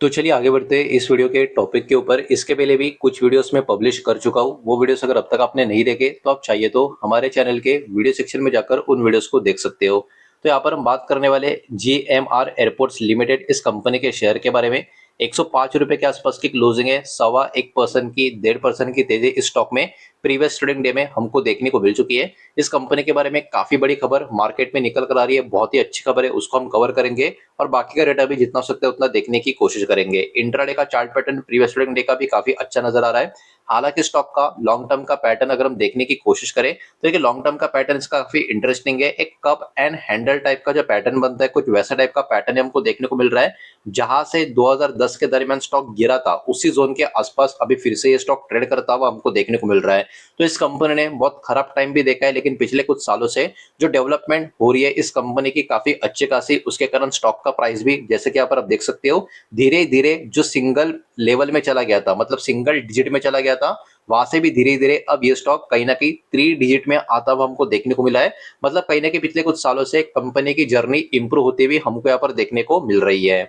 तो चलिए आगे बढ़ते हैं इस वीडियो के टॉपिक के ऊपर। इसके पहले भी कुछ वीडियोस में पब्लिश कर चुका हूँ, वो वीडियोस अगर अब तक आपने नहीं देखे तो आप चाहिए तो हमारे चैनल के वीडियो सेक्शन में जाकर उन वीडियोस को देख सकते हो। तो यहाँ पर हम बात करने वाले GMR एयरपोर्ट्स लिमिटेड इस कंपनी के शेयर के बारे में। 105 रुपए के आसपास की क्लोजिंग है, 1.25% की 1.5% की तेजी इस स्टॉक में प्रीवियस ट्रेडिंग डे में हमको देखने को मिल चुकी है। इस कंपनी के बारे में काफी बड़ी खबर मार्केट में निकल कर आ रही है, बहुत ही अच्छी खबर है, उसको हम कवर करेंगे और बाकी का डेटा भी जितना हो सकता है उतना देखने की कोशिश करेंगे। इंट्राडे का chart pattern previous trading day का भी काफी अच्छा नजर आ रहा है। हालांकि स्टॉक का लॉन्ग टर्म का पैटर्न अगर हम देखने की कोशिश करें तो देखिए लॉन्ग टर्म का पैटर्न इसका काफी इंटरेस्टिंग है। एक कप एंड हैंडल टाइप का जो पैटर्न बनता है, कुछ वैसा टाइप का पैटर्न हमको देखने को मिल रहा है। जहां से 2010 के दरमियान स्टॉक गिरा था, उसी जोन के आसपास अभी फिर से ये स्टॉक ट्रेड करता हुआ हमको देखने को मिल रहा है। तो इस कंपनी ने बहुत खराब टाइम भी देखा है, लेकिन पिछले कुछ सालों से जो डेवलपमेंट हो रही है इस कंपनी की काफी अच्छी खासी, उसके कारण स्टॉक का प्राइस भी जैसे कि यहाँ पर आप देख सकते हो धीरे धीरे जो सिंगल लेवल में चला गया था, मतलब सिंगल डिजिट में चला गया था, वहां से भी धीरे धीरे अब ये स्टॉक कहीं ना कहीं 3 डिजिट में आता हुआ हमको देखने को मिला है। मतलब कहीं ना कहीं पिछले कुछ सालों से कंपनी की जर्नी इंप्रूव होती हुई हमको यहाँ पर देखने को मिल रही है।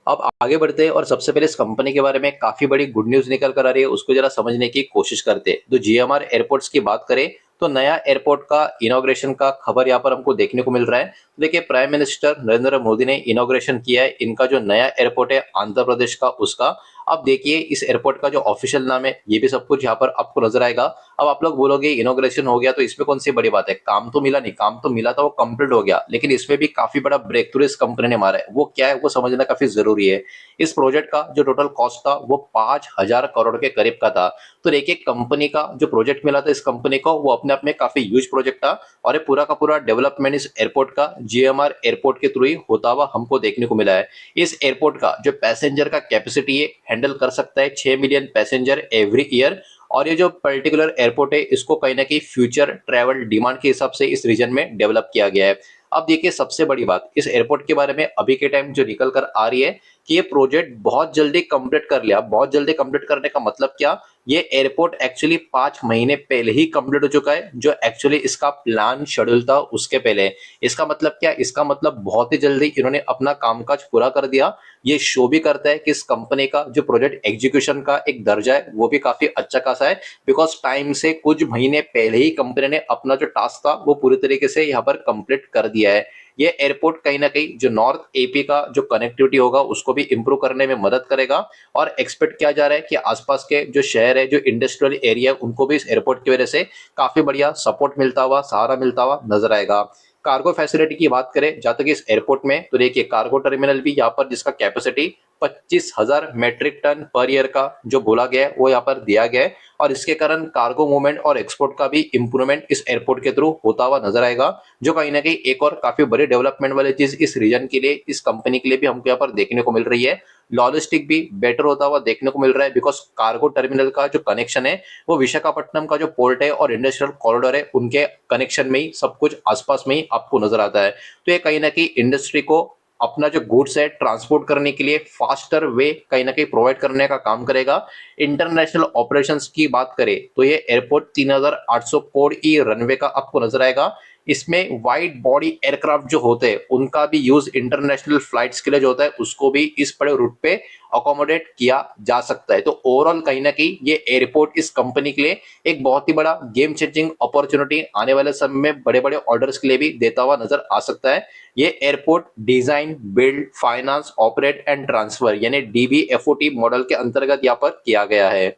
अब आगे बढ़ते हैं और सबसे पहले इस कंपनी के बारे में काफी बड़ी गुड न्यूज निकल कर आ रही है, उसको जरा समझने की कोशिश करते हैं। तो GMR एयरपोर्ट्स की बात करें तो नया एयरपोर्ट का इनॉग्रेशन का खबर यहाँ पर हमको देखने को मिल रहा है। तो देखिए प्राइम मिनिस्टर नरेंद्र मोदी ने इनॉग्रेशन किया है इनका जो नया एयरपोर्ट है आंध्र प्रदेश का, उसका। अब देखिए इस एयरपोर्ट का जो ऑफिशियल नाम है ये भी सब कुछ यहाँ पर आपको नजर आएगा। अब आप लोग बोलोगे इनॉग्रेशन हो गया तो इसमें कौन सी बड़ी बात है, काम तो मिला नहीं, काम तो मिला था वो कंप्लीट हो गया, लेकिन इसमें भी काफी बड़ा ब्रेक थ्रू इस कंपनी ने मारा है। वो क्या है वो समझना काफी जरूरी है। इस प्रोजेक्ट का जो टोटल कॉस्ट था वो 5,000 करोड़ के करीब का था। तो देखिए कंपनी का जो प्रोजेक्ट मिला था इस कंपनी को वो अपने आप में काफी ह्यूज प्रोजेक्ट था, और ये पूरा का पूरा डेवलपमेंट इस एयरपोर्ट का GMR एयरपोर्ट के थ्रू ही होता हुआ हमको देखने को मिला है। इस एयरपोर्ट का जो पैसेंजर का कैपेसिटी है हैंडल कर सकता है 6 मिलियन पैसेंजर एवरी ईयर। और ये जो पर्टिकुलर एयरपोर्ट है इसको कहीं ना कहीं फ्यूचर ट्रैवल डिमांड के हिसाब से इस रीजन में डेवलप किया गया है। अब देखिए सबसे बड़ी बात इस एयरपोर्ट के बारे में अभी के टाइम जो निकल कर आ रही है कि ये प्रोजेक्ट बहुत जल्दी कंप्लीट कर लिया। बहुत जल्दी कंप्लीट करने का मतलब क्या, ये एयरपोर्ट एक्चुअली 5 महीने पहले ही कंप्लीट हो चुका है, जो एक्चुअली इसका प्लान शेड्यूल था उसके पहले। इसका मतलब क्या, इसका मतलब बहुत ही जल्दी इन्होंने अपना कामकाज पूरा कर दिया। ये शो भी करता है कि इस कंपनी का जो प्रोजेक्ट एग्जीक्यूशन का एक दर्जा है वो भी काफी अच्छा खासा है, बिकॉज टाइम से कुछ महीने पहले ही कंपनी ने अपना जो टास्क था वो पूरी तरीके से यहाँ पर कंप्लीट कर दिया है। ये एयरपोर्ट कहीं ना कहीं जो नॉर्थ एपी का जो कनेक्टिविटी होगा उसको भी इंप्रूव करने में मदद करेगा। और एक्सपेक्ट किया जा रहा है कि आसपास के जो शहर है, जो इंडस्ट्रियल एरिया, उनको भी इस एयरपोर्ट की वजह से काफी बढ़िया सपोर्ट मिलता हुआ, सहारा मिलता हुआ नजर आएगा। कार्गो फैसिलिटी की बात करें जहां तक इस एयरपोर्ट में, तो देखिए कार्गो टर्मिनल भी यहाँ पर जिसका capacity 25,000 metric ton per year का जो बोला गया है वो यहाँ पर दिया गया है। और इसके कारण कार्गो मूवमेंट और एक्सपोर्ट का भी इंप्रूवमेंट इस एयरपोर्ट के थ्रू होता हुआ नजर आएगा, जो कहीं ना कहीं एक और काफी बड़ी डेवलपमेंट वाली चीज इस रीजन के लिए, इस कंपनी के लिए भी हमको यहाँ पर देखने को मिल रही है। लॉजिस्टिक भी बेटर होता हुआ देखने को मिल रहा है, बिकॉज कार्गो टर्मिनल का जो कनेक्शन है वो विशाखापट्टनम का जो पोर्ट है और इंडस्ट्रियल कॉरिडोर है उनके कनेक्शन में ही सब कुछ आसपास में ही आपको नजर आता है। तो ये कहीं ना कहीं इंडस्ट्री को अपना जो गुड्स है ट्रांसपोर्ट करने के लिए फास्टर वे कहीं ना कहीं प्रोवाइड करने का काम करेगा। इंटरनेशनल ऑपरेशंस की बात करें तो ये एयरपोर्ट 3,800 कोड ई रनवे का आपको नजर आएगा। इसमें वाइड बॉडी एयरक्राफ्ट जो होते हैं उनका भी यूज इंटरनेशनल फ्लाइट्स के लिए जो होता है उसको भी इस बड़े रूट पे अकोमोडेट किया जा सकता है। तो ओवरऑल कहीं ना कहीं ये एयरपोर्ट इस कंपनी के लिए एक बहुत ही बड़ा गेम चेंजिंग अपॉर्चुनिटी आने वाले समय में बड़े बड़े ऑर्डर्स के लिए भी देता हुआ नजर आ सकता है। ये airport design, build, finance, operate and transfer यानी DBFOT मॉडल के अंतर्गत यहाँ पर किया गया है।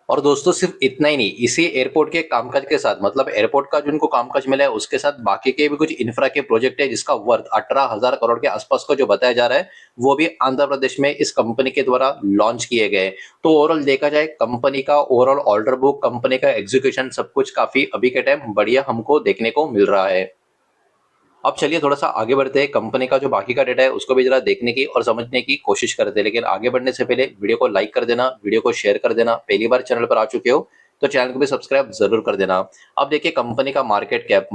और दोस्तों सिर्फ इतना ही नहीं, इसी एयरपोर्ट के कामकाज के साथ, मतलब एयरपोर्ट का जो इनको कामकाज मिला है उसके साथ बाकी के भी कुछ इंफ्रा के प्रोजेक्ट है जिसका वर्थ 18,000 करोड़ के आसपास का जो बताया जा रहा है वो भी आंध्र प्रदेश में इस कंपनी के द्वारा लॉन्च किए गए। तो ओवरऑल देखा जाए कंपनी का ओवरऑल ऑर्डर बुक, कंपनी का एग्जीक्यूशन, सब कुछ काफी अभी के टाइम बढ़िया हमको देखने को मिल रहा है। अब चलिए थोड़ा सा आगे बढ़ते हैं, कंपनी का जो बाकी का डेटा है उसको भी जरा देखने की और समझने की कोशिश करते हैं। लेकिन आगे बढ़ने से पहले वीडियो को लाइक कर देना, वीडियो को शेयर कर देना। पहली बार चैनल पर आ चुके हो तो चैनल को भी सब्सक्राइब जरूर कर देना। अब देखिए कंपनी का मार्केट कैप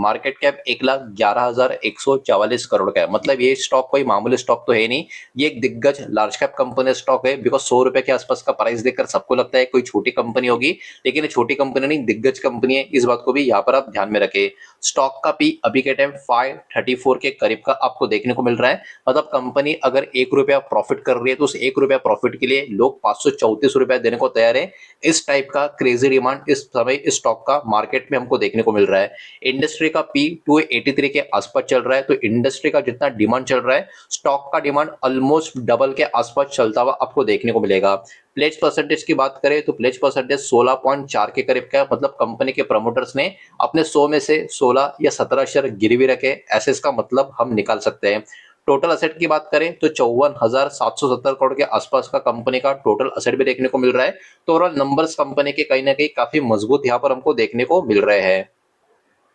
1,11,144 करोड़ का है। मतलब ये स्टॉक कोई मामूली स्टॉक तो है नहीं, ये एक दिग्गज लार्ज कैप कंपनी स्टॉक है। बिकॉज 100 रुपए के आसपास का प्राइस देखकर सबको लगता है कोई छोटी कंपनी होगी, लेकिन ये छोटी कंपनी नहीं, दिग्गज कंपनी है। इस बात को भी यहाँ पर आप ध्यान में रखें। स्टॉक का पी अभी के टाइम 534 के करीब का आपको देखने को मिल रहा है। मतलब कंपनी अगर 1 रुपया प्रॉफिट कर रही है तो उस 1 रुपया प्रॉफिट के लिए लोग 534 रुपया देने को तैयार है। इस टाइप का क्रेजी डिमांड इस समय इस स्टॉक का मार्केट में हमको देखने को मिल रहा है। इंडस्ट्री का पी 283 के आसपास चल रहा है। तो इंडस्ट्री का जितना डिमांड चल रहा है, स्टॉक का डिमांड ऑलमोस्ट डबल के आसपास चलता हुआ आपको देखने को मिलेगा। प्लेज परसेंटेज की बात करें तो प्लेज परसेंटेज 16.4 के करीब का है। मतलब कंपनी के प्रमोटर्स ने अपने 100 में से 16 या 17 शेयर गिरवी रखे, ऐसे इसका मतलब हम निकाल सकते हैं। टोटल असेट की बात करें तो 54,770 करोड़ के आसपास का कंपनी का टोटल असेट भी देखने को मिल रहा है। तो ओवरऑल नंबर्स कंपनी के कहीं ना कहीं काफी मजबूत यहाँ पर हमको देखने को मिल रहे हैं।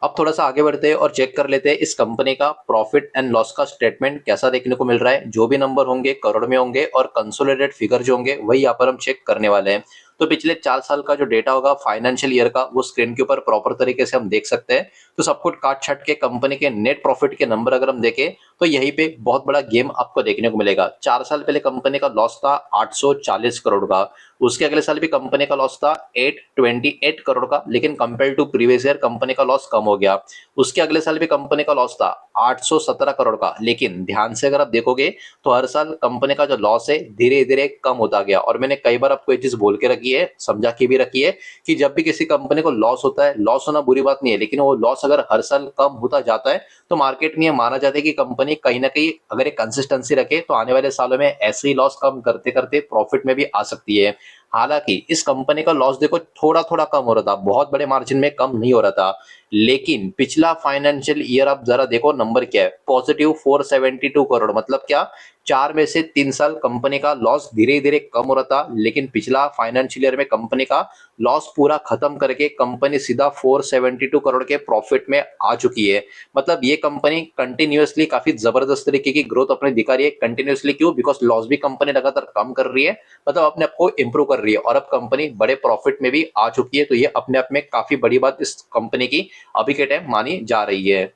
अब थोड़ा सा आगे बढ़ते हैं और चेक कर लेते हैं इस कंपनी का प्रॉफिट एंड लॉस का स्टेटमेंट कैसा देखने को मिल रहा है। जो भी नंबर होंगे करोड़ में होंगे और कंसोलिडेटेड फिगर जो होंगे वही यहाँ पर हम चेक करने वाले हैं। तो पिछले 4 साल का जो डेटा होगा फाइनेंशियल ईयर का, वो स्क्रीन के ऊपर प्रॉपर तरीके से हम देख सकते हैं। तो सब कुछ काट छाट के कंपनी के नेट प्रॉफिट के नंबर अगर हम देखें तो यहीं पे बहुत बड़ा गेम आपको देखने को मिलेगा। 4 साल पहले कंपनी का लॉस था 840 करोड़ का। उसके अगले साल भी कंपनी का लॉस था 828 करोड़ का, लेकिन compare to previous year company का लॉस कम हो गया। उसके अगले साल भी कंपनी का लॉस था 817 करोड़ का, लेकिन ध्यान से अगर आप देखोगे तो हर साल कंपनी का जो लॉस है धीरे धीरे कम होता गया। और मैंने कई बार आपको ये चीज बोल के रखी है, समझा के भी रखी है कि जब भी किसी कंपनी को लॉस होता है, लॉस होना बुरी बात नहीं है, लेकिन वो लॉस अगर हर साल कम होता जाता है तो मार्केट में ये माना जाता है कि कंपनी कहीं ना कहीं अगर एक कंसिस्टेंसी रखे तो आने वाले सालों में ऐसे ही लॉस कम करते करते प्रॉफिट में भी आ सकती है। हालांकि इस कंपनी का लॉस देखो थोड़ा थोड़ा कम हो रहा था, बहुत बड़े मार्जिन में कम नहीं हो रहा था। लेकिन पिछला फाइनेंशियल ईयर आप जरा देखो नंबर क्या है, पॉजिटिव 472 करोड़। मतलब क्या, 4 में से 3 साल कंपनी का लॉस धीरे धीरे कम हो रहा था, लेकिन पिछला फाइनेंशियल ईयर में कंपनी का लॉस पूरा खत्म करके कंपनी सीधा 472 करोड़ के प्रॉफिट में आ चुकी है। मतलब ये कंपनी कंटिन्यूअसली काफी जबरदस्त तरीके की ग्रोथ अपने दिखा रही है। कंटिन्यूअसली क्यों? बिकॉज लॉस भी कंपनी लगातार कम कर रही है, मतलब अपने आप को इंप्रूव कर रही है और अब कंपनी बड़े प्रॉफिट में भी आ चुकी है। तो ये अपने आप में काफी बड़ी बात इस कंपनी की अभी के टाइम मानी जा रही है।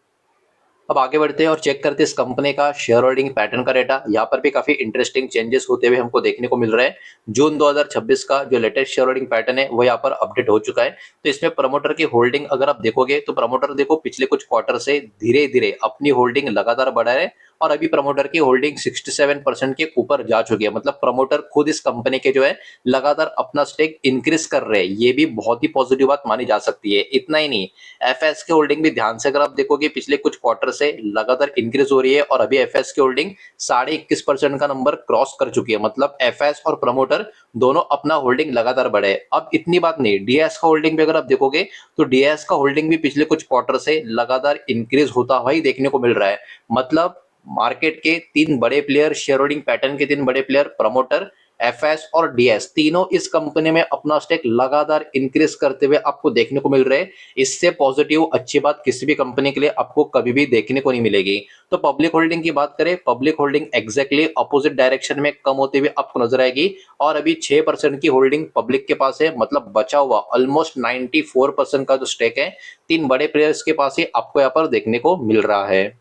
अब आगे बढ़ते हैं और चेक करते हैं इस कंपनी का शेयर होल्डिंग पैटर्न का डेटा। यहाँ पर भी काफी इंटरेस्टिंग चेंजेस होते हुए हमको देखने को मिल रहा है। जून 2026 का जो लेटेस्ट शेयर होल्डिंग पैटर्न है वो यहाँ पर अपडेट हो चुका है। तो इसमें प्रमोटर की होल्डिंग अगर आप देखोगे तो प्रमोटर देखो पिछले कुछ क्वार्टर से धीरे धीरे अपनी होल्डिंग लगातार बढ़ा है और अभी प्रमोटर की होल्डिंग 67% के ऊपर जा चुकी है। मतलब प्रमोटर खुद इस कंपनी के जो है लगातार अपना स्टेक इंक्रीज कर रहे हैं। ये भी बहुत ही पॉजिटिव बात मानी जा सकती है। इतना ही नहीं, एफएस की होल्डिंग भी ध्यान से अगर आप देखोगे पिछले कुछ क्वार्टर से लगातार इंक्रीज हो रही है और अभी एफएस की होल्डिंग 21.5% का नंबर क्रॉस कर चुकी है। मतलब एफएस और प्रमोटर दोनों अपना होल्डिंग लगातार बढ़े। अब इतनी बात नहीं, डीएस का होल्डिंग भी अगर आप देखोगे तो डीएस का होल्डिंग भी पिछले कुछ क्वार्टर से लगातार इंक्रीज होता हुआ ही देखने को मिल रहा है। मतलब मार्केट के 3 बड़े प्लेयर, शेयर होल्डिंग पैटर्न के 3 बड़े प्लेयर, प्रमोटर, एफएस और डीएस, तीनों इस कंपनी में अपना स्टेक लगातार इंक्रीज करते हुए आपको देखने को मिल रहे हैं। इससे पॉजिटिव अच्छी बात किसी भी कंपनी के लिए आपको कभी भी देखने को नहीं मिलेगी। तो पब्लिक होल्डिंग की बात करें, public holding exactly opposite direction में कम होती हुई आपको नजर आएगी और अभी 6% की होल्डिंग पब्लिक के पास है। मतलब बचा हुआ ऑलमोस्ट 94% का जो स्टेक है 3 बड़े प्लेयर्स के पास ही आपको यहाँ पर देखने को मिल रहा है।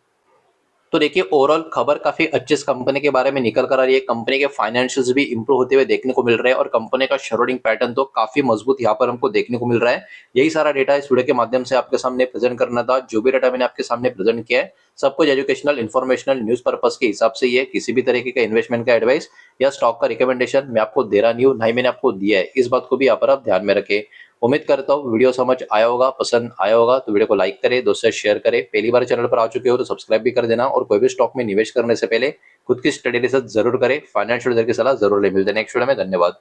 तो देखिए ओवरऑल खबर काफी अच्छी इस कंपनी के बारे में निकल कर आ रही है। कंपनी के फाइनेंशियल्स भी इंप्रूव होते हुए देखने को मिल रहे हैं और कंपनी का शेयर होल्डिंग पैटर्न तो काफी मजबूत यहाँ पर हमको देखने को मिल रहा है। यही सारा डेटा इस वीडियो के माध्यम से आपके सामने प्रेजेंट करना था। जो भी डेटा मैंने आपके सामने प्रेजेंट किया है सब कुछ एजुकेशनल, इन्फॉर्मेशनल, न्यूज पर्पज के हिसाब से ही है। किसी भी तरीके का इन्वेस्टमेंट का एडवाइस या स्टॉक का रिकमेंडेशन मैं आपको दे रहा नहीं हूँ, ना ही मैंने आपको दिया है। इस बात को भी यहाँ पर आप ध्यान में रखें। उम्मीद करता हूँ वीडियो समझ आया होगा, पसंद आया होगा तो वीडियो को लाइक करें, दोस्तों से शेयर करें। पहली बार चैनल पर आ चुके हो तो सब्सक्राइब भी कर देना और कोई भी स्टॉक में निवेश करने से पहले खुद की स्टडी रिसर्च जरूर करें, फाइनेंशियल की सलाह जरूर ले। मिलते हैं नेक्स्ट वीडियो में, धन्यवाद।